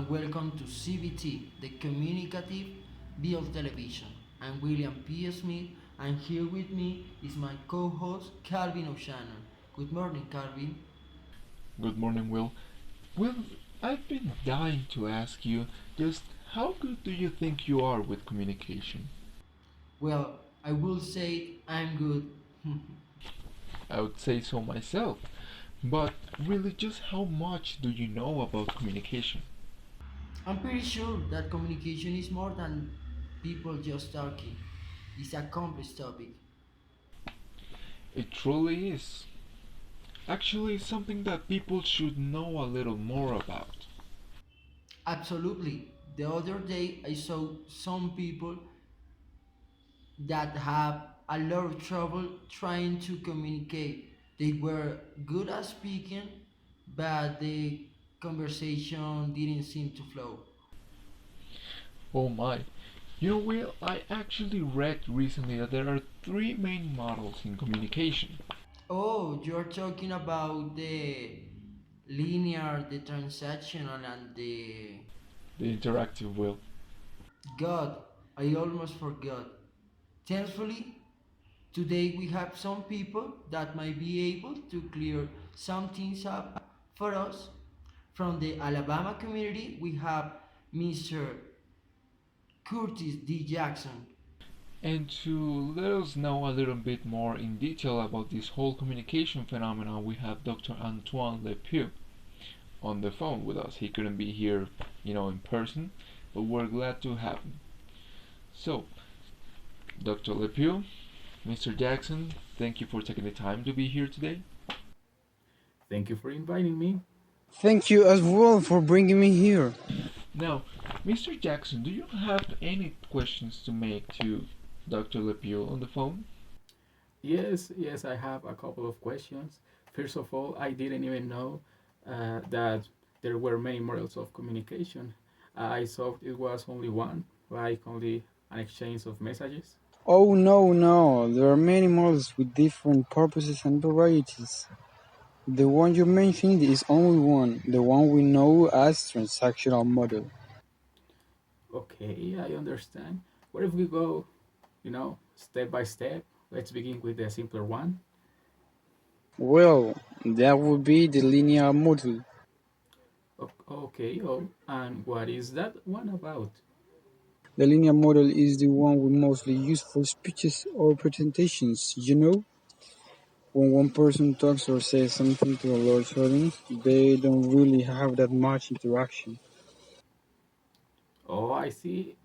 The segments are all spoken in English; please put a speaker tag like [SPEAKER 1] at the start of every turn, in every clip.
[SPEAKER 1] and welcome to CBT, the Communicative Build Television. I'm William P. Smith, and here with me is my co-host Calvin O'Shannon. Good morning, Calvin.
[SPEAKER 2] Good morning, Will. Will, I've been dying to ask you just how good do you think you are with communication?
[SPEAKER 1] Well, I will say I'm good.
[SPEAKER 2] I would say so myself, but really, just how much do you know about communication?
[SPEAKER 1] I'm pretty sure that communication is more than people just talking. It's a complex topic.
[SPEAKER 2] It truly is. Actually, something that people should know a little more about.
[SPEAKER 1] Absolutely. The other day I saw some people that have a lot of trouble trying to communicate. They were good at speaking, but the conversation didn't seem to flow.
[SPEAKER 2] Oh my. You know, Will, I actually read recently that there are three main models in communication.
[SPEAKER 1] Oh, you're talking about the linear, the transactional, and the.
[SPEAKER 2] The interactive Will.
[SPEAKER 1] God, I almost forgot. Thankfully, today we have some people that might be able to clear some things up for us. From the Alabama community, we have Mr. Curtis D. Jackson.
[SPEAKER 2] And to let us know a little bit more in detail about this whole communication phenomenon, we have Dr. Antoine LePieu on the phone with us. He couldn't be here, in person, but we're glad to have him. So, Dr. LePieu, Mr. Jackson, thank you for taking the time to be here today.
[SPEAKER 3] Thank you for inviting me.
[SPEAKER 4] Thank you as well for bringing me here.
[SPEAKER 2] Now, Mr. Jackson, do you have any questions to make to Dr. LePieu on the phone?
[SPEAKER 3] Yes, I have a couple of questions. First of all, I didn't even know that there were many models of communication. I thought it was only one, like only an exchange of messages.
[SPEAKER 4] Oh no, there are many models with different purposes and varieties. The one you mentioned is only one, the one we know as transactional model.
[SPEAKER 3] Okay, I understand. What if we go, step by step? Let's begin with the simpler one.
[SPEAKER 4] Well, that would be the linear model.
[SPEAKER 3] Okay, oh, and what is that one about?
[SPEAKER 4] The linear model is the one we mostly use for speeches or presentations. When one person talks or says something to a large audience, they don't really have that much interaction.
[SPEAKER 3] Oh, I see.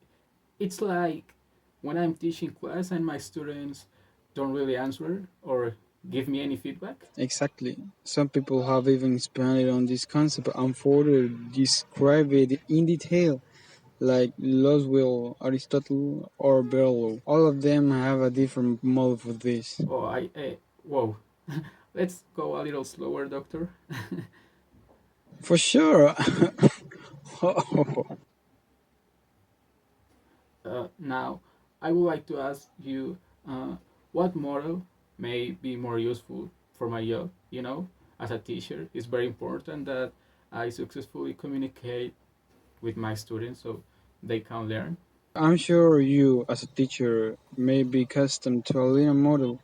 [SPEAKER 3] It's like when I'm teaching class and my students don't really answer or give me any feedback.
[SPEAKER 4] Exactly. Some people have even expanded on this concept and further describe it in detail, like Loswell, Aristotle, or Berlow. All of them have a different model for this.
[SPEAKER 3] Oh, whoa. Let's go a little slower, doctor.
[SPEAKER 4] For sure.
[SPEAKER 3] Now, I would like to ask you uh, what model may be more useful for my job. As a teacher, it's very important that I successfully communicate with my students so they can learn.
[SPEAKER 4] I'm sure you, as a teacher, may be accustomed to a linear model,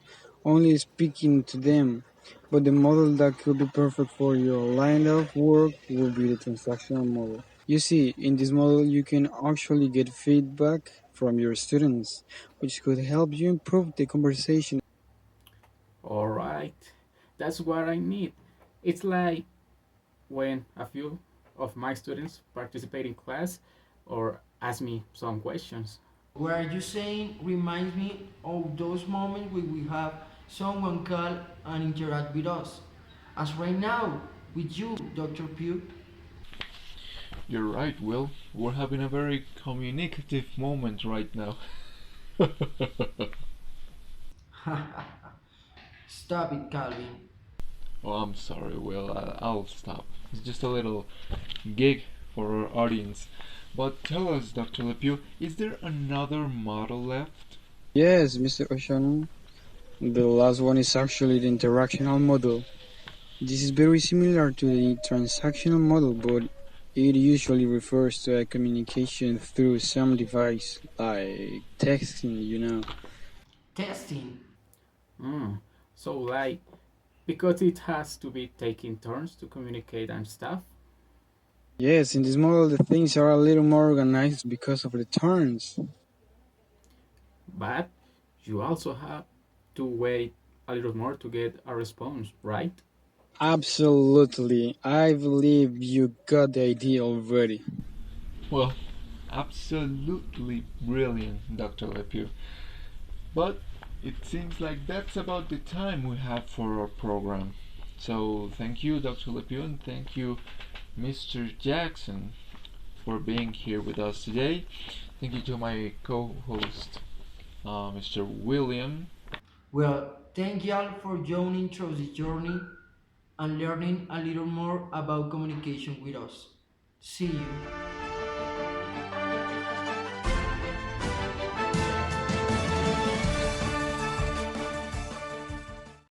[SPEAKER 4] only speaking to them, but the model that could be perfect for your line of work will be the transactional model. You see, in this model, you can actually get feedback from your students, which could help you improve the conversation.
[SPEAKER 3] All right, that's what I need. It's like when a few of my students participate in class or ask me some questions.
[SPEAKER 1] What are you saying reminds me of those moments when we have someone call and interact with us. As right now with you, Dr. Pugh.
[SPEAKER 2] You're right, Will. We're having a very communicative moment right now.
[SPEAKER 1] Stop it, Calvin.
[SPEAKER 2] Oh, I'm sorry, Will. I'll stop. It's just a little gig for our audience. But tell us, Dr. LePieu, is there another model left?
[SPEAKER 4] Yes, Mr. Ocean. The last one is actually the interactional model. This is very similar to the transactional model, but It usually refers to a communication through some device, like texting.
[SPEAKER 1] Testing.
[SPEAKER 3] Mm. So, like, because it has to be taking turns to communicate and stuff.
[SPEAKER 4] Yes, in this model the things are a little more organized because of the turns.
[SPEAKER 3] But you also have to wait a little more to get a response, right?
[SPEAKER 4] Absolutely. I believe you got the idea already.
[SPEAKER 2] Well, absolutely brilliant, Dr. LePieu. But it seems like that's about the time we have for our program. So thank you, Dr. LePieu, and thank you, Mr. Jackson, for being here with us today. Thank you to my co-host, Mr. William.
[SPEAKER 1] Well, thank y'all for joining through this journey and learning a little more about communication with us. See you.